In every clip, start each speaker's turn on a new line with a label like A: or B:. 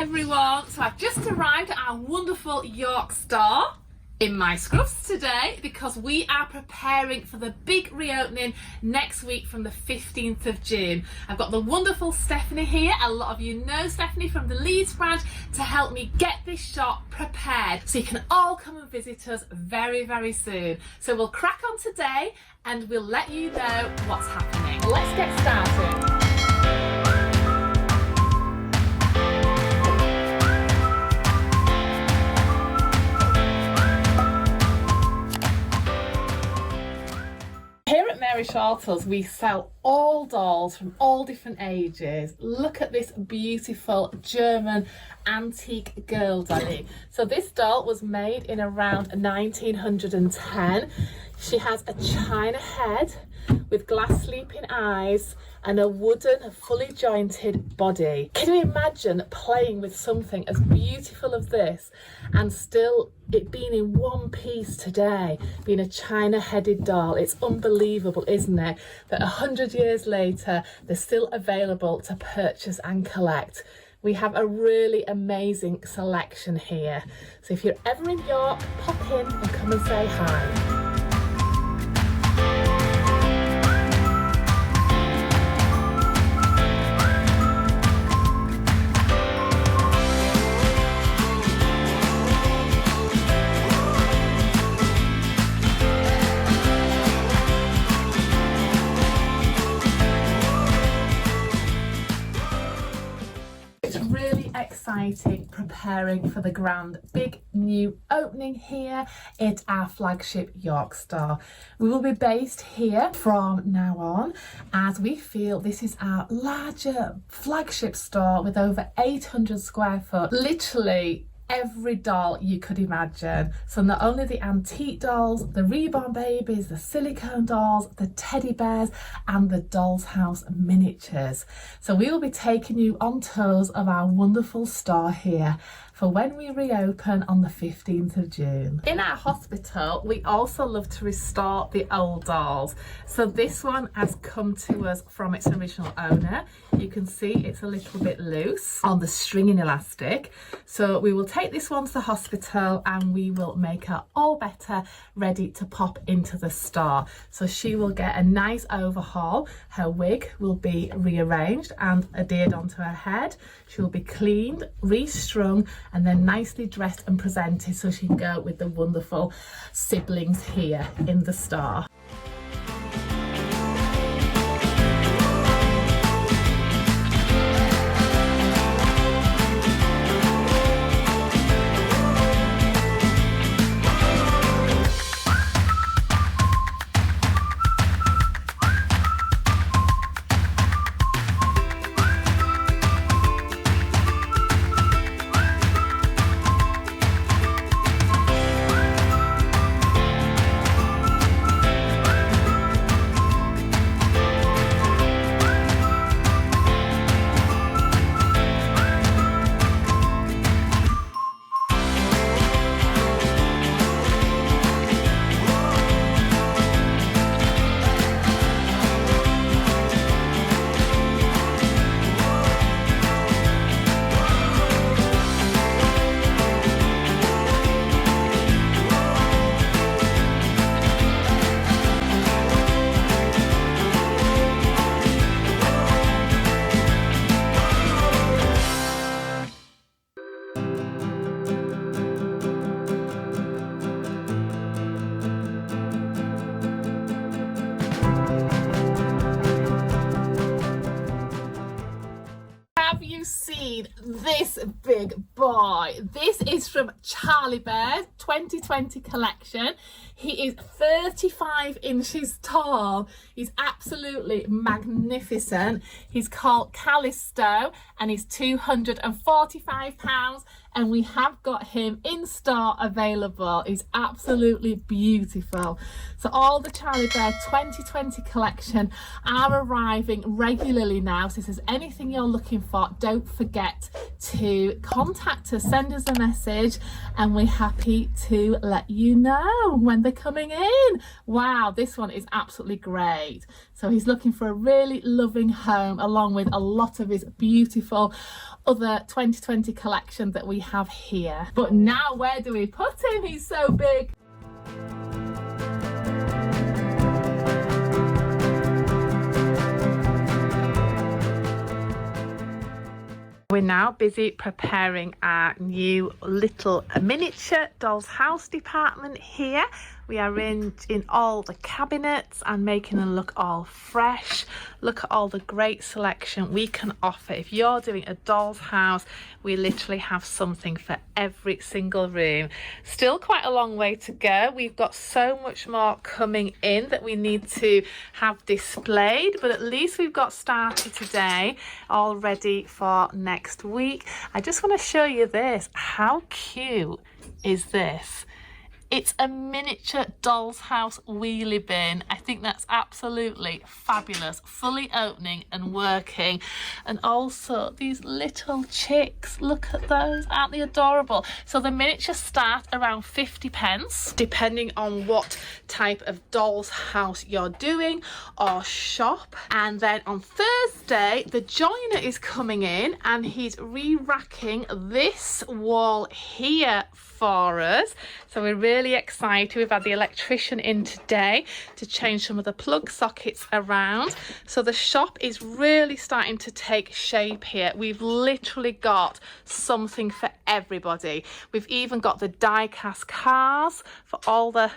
A: everyone, so I've just arrived at our wonderful York store in my scruffs today because we are preparing for the big reopening next week from the 15th of June. I've got the wonderful Stephanie here. A lot of you know Stephanie from the Leeds branch to help me get this shop prepared so you can all come and visit us very, very soon. So we'll crack on today and we'll let you know what's happening. Let's get started. Here at Mary Shortle's we sell all dolls from all different ages. Look at this beautiful German antique girl dolly. So this doll was made in around 1910. She has a china head with glass sleeping eyes and a wooden, fully jointed body. Can you imagine playing with something as beautiful as this and still it being in one piece today, being a china-headed doll? It's unbelievable, isn't it, that 100 years later they're still available to purchase and collect. We have a really amazing selection here. So if you're ever in York, pop in and come and say hi. Exciting, preparing for the grand big new opening here at our flagship York store. We will be based here from now on as we feel this is our larger flagship store with over 800 square foot, literally every doll you could imagine. So not only the antique dolls, the reborn babies, the silicone dolls, the teddy bears and the doll's house miniatures. So we will be taking you on tours of our wonderful store here for when we reopen on the 15th of June. In our hospital, we also love to restore the old dolls. So this one has come to us from its original owner. You can see it's a little bit loose on the stringing elastic. So we will take this one to the hospital and we will make her all better, ready to pop into the store. So she will get a nice overhaul. Her wig will be rearranged and adhered onto her head. She will be cleaned, restrung, and then nicely dressed and presented so she can go with the wonderful siblings here in the store. Seen this big boy? This is from Charlie Bear's 2020 collection. He is 35 inches tall. He's absolutely magnificent. He's called Callisto and he's £245 and we have got him in store available. He's absolutely beautiful. So all the Charlie Bear 2020 collection are arriving regularly now. So if there's anything you're looking for, don't forget to contact us, send us a message, and we're happy to let you know when they're coming in. Wow, this one is absolutely great. So he's looking for a really loving home, along with a lot of his beautiful other 2020 collection that we have here. But now, where do we put him? He's so big. We're now busy preparing our new little miniature doll's house department here. We are in all the cabinets and making them look all fresh. Look at all the great selection we can offer. If you're doing a doll's house, we literally have something for every single room. Still quite a long way to go. We've got so much more coming in that we need to have displayed, but at least we've got started today, all ready for next week. I just want to show you this. How cute is this? It's a miniature doll's house wheelie bin. I think that's absolutely fabulous. Fully opening and working. And also these little chicks. Look at those. Aren't they adorable? So the miniatures start around 50p, depending on what type of doll's house you're doing or shop. And then on Thursday, the joiner is coming in and he's re-racking this wall here for us. So we're really excited. We've had the electrician in today to change some of the plug sockets around. So the shop is really starting to take shape here. We've literally got something for everybody. We've even got the die-cast cars for all the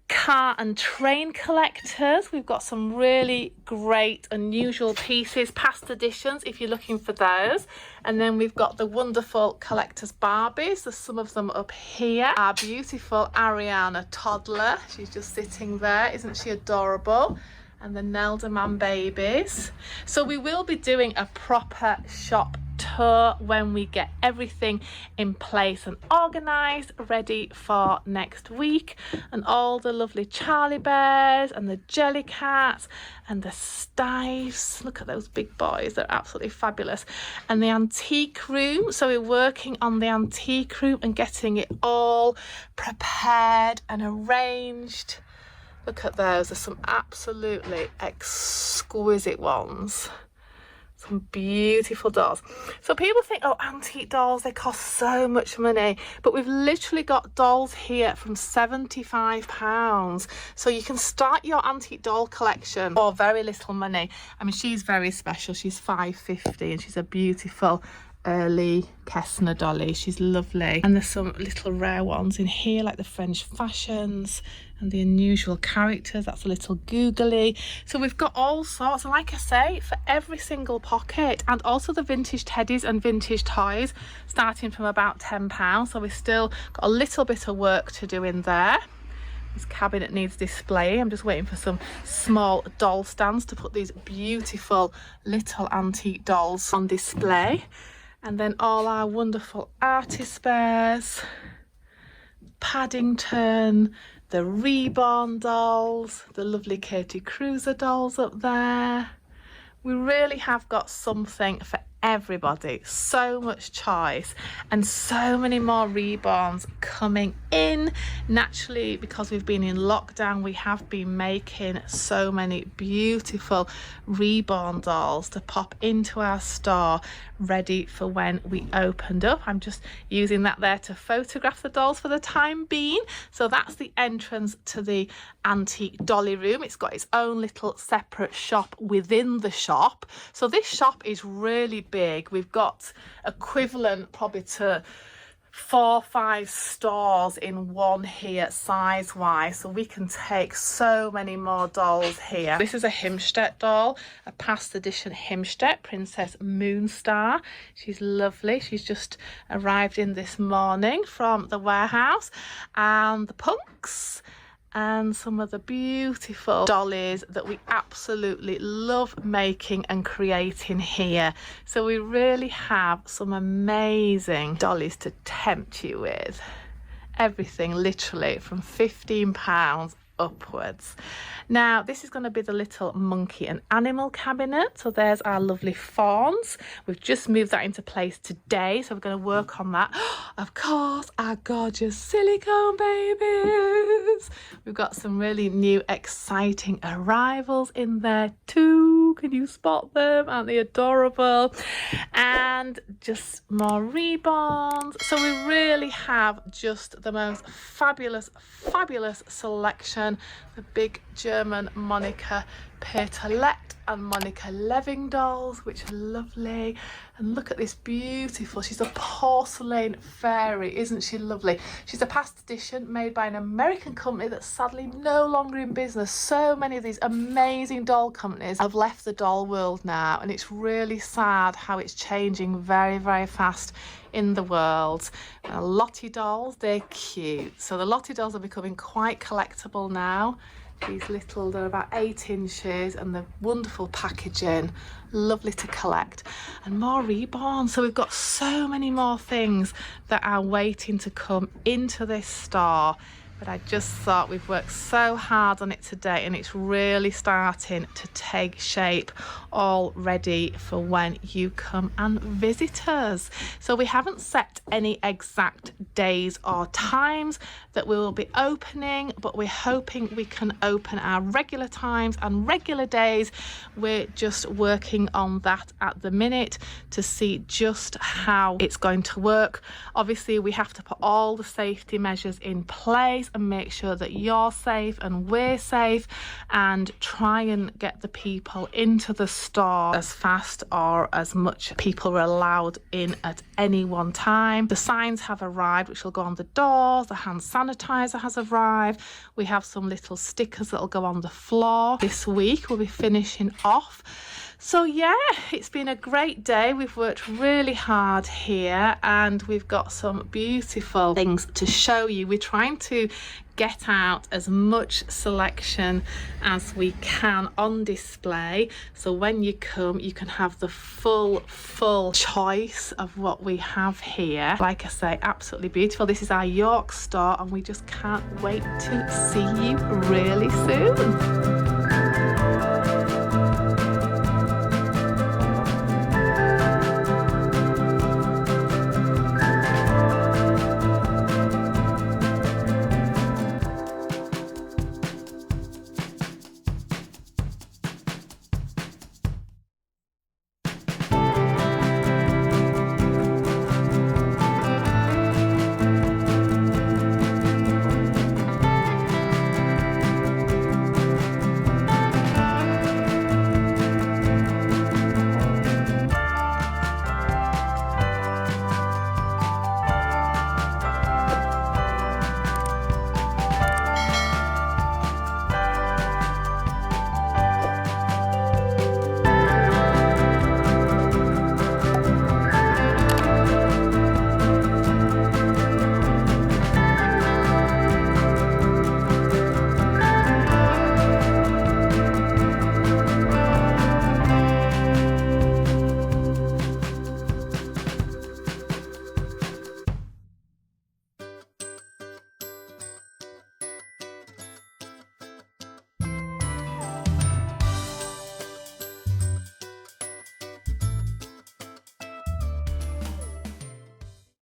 A: car and train collectors. We've got some really great unusual pieces, past editions if you're looking for those. And then we've got the wonderful collectors Barbies. There's some of them up here. Our beautiful Ariana toddler, she's just sitting there. Isn't she adorable? And the Nelderman babies. So we will be doing a proper shop tour when we get everything in place and organized, ready for next week. And all the lovely Charlie Bears and the Jellycats and the Stives. Look at those big boys, they're absolutely fabulous. And the antique room. So we're working on the antique room and getting it all prepared and arranged. Look at those, there's some absolutely exquisite ones. Some beautiful dolls. So people think, oh, antique dolls, they cost so much money. But we've literally got dolls here from £75. So you can start your antique doll collection for very little money. I mean, she's very special. She's £5.50 and she's a beautiful early Kessner dolly. She's lovely. And there's some little rare ones in here, like the French fashions and the unusual characters. That's a little googly. So we've got all sorts, and like I say, for every single pocket. And also the vintage teddies and vintage toys, starting from about £10. So we've still got a little bit of work to do in there. This cabinet needs display. I'm just waiting for some small doll stands to put these beautiful little antique dolls on display. And then all our wonderful artist spares, Paddington, the Reborn dolls, the lovely Katie Cruiser dolls up there. We really have got something for everybody. So much choice and so many more reborns coming in. Naturally, because we've been in lockdown, we have been making so many beautiful reborn dolls to pop into our store, ready for when we opened up. I'm just using that there to photograph the dolls for the time being. So that's the entrance to the antique dolly room. It's got its own little separate shop within the shop. So this shop is really big. We've got equivalent probably to 4 or 5 stores in one here size wise, so we can take so many more dolls here. This is a Himstedt doll, a past edition Himstedt Princess Moonstar. She's lovely. She's just arrived in this morning from the warehouse. And the Punks and some of the beautiful dollies that we absolutely love making and creating here. So we really have some amazing dollies to tempt you with. Everything literally from £15 upwards. Now this is going to be the little monkey and animal cabinet. So there's our lovely fawns. We've just moved that into place today, so we're going to work on that. Of course, our gorgeous silicone babies. We've got some really new exciting arrivals in there too. Can you spot them? Aren't they adorable? And just more reborns. So we really have just the most fabulous selection. The big German Monica Peterlette and Monica Leving dolls, which are lovely. And look at this beautiful, she's a porcelain fairy, isn't she lovely? She's a past edition made by an American company that's sadly no longer in business. So many of these amazing doll companies have left the doll world now, and it's really sad how it's changing very, very fast in the world. Lottie dolls, they're cute. So the Lottie dolls are becoming quite collectible now. These little, they're about 8 inches, and the wonderful packaging, lovely to collect. And more reborn. So we've got so many more things that are waiting to come into this store. But I just thought we've worked so hard on it today, and it's really starting to take shape, all ready for when you come and visit us. So we haven't set any exact days or times that we will be opening, but we're hoping we can open our regular times and regular days. We're just working on that at the minute to see just how it's going to work. Obviously, we have to put all the safety measures in place and make sure that you're safe and we're safe, and try and get the people into the store as fast or as much people are allowed in at any one time. The signs have arrived, which will go on the doors. The hand sanitizer has arrived. We have some little stickers that'll go on the floor. This week we'll be finishing off. So yeah, it's been a great day. We've worked really hard here, and we've got some beautiful things to show you. We're trying to get out as much selection as we can on display, so when you come you can have the full choice of what we have here. Like I say, absolutely beautiful. This is our York store, and we just can't wait to see you really soon.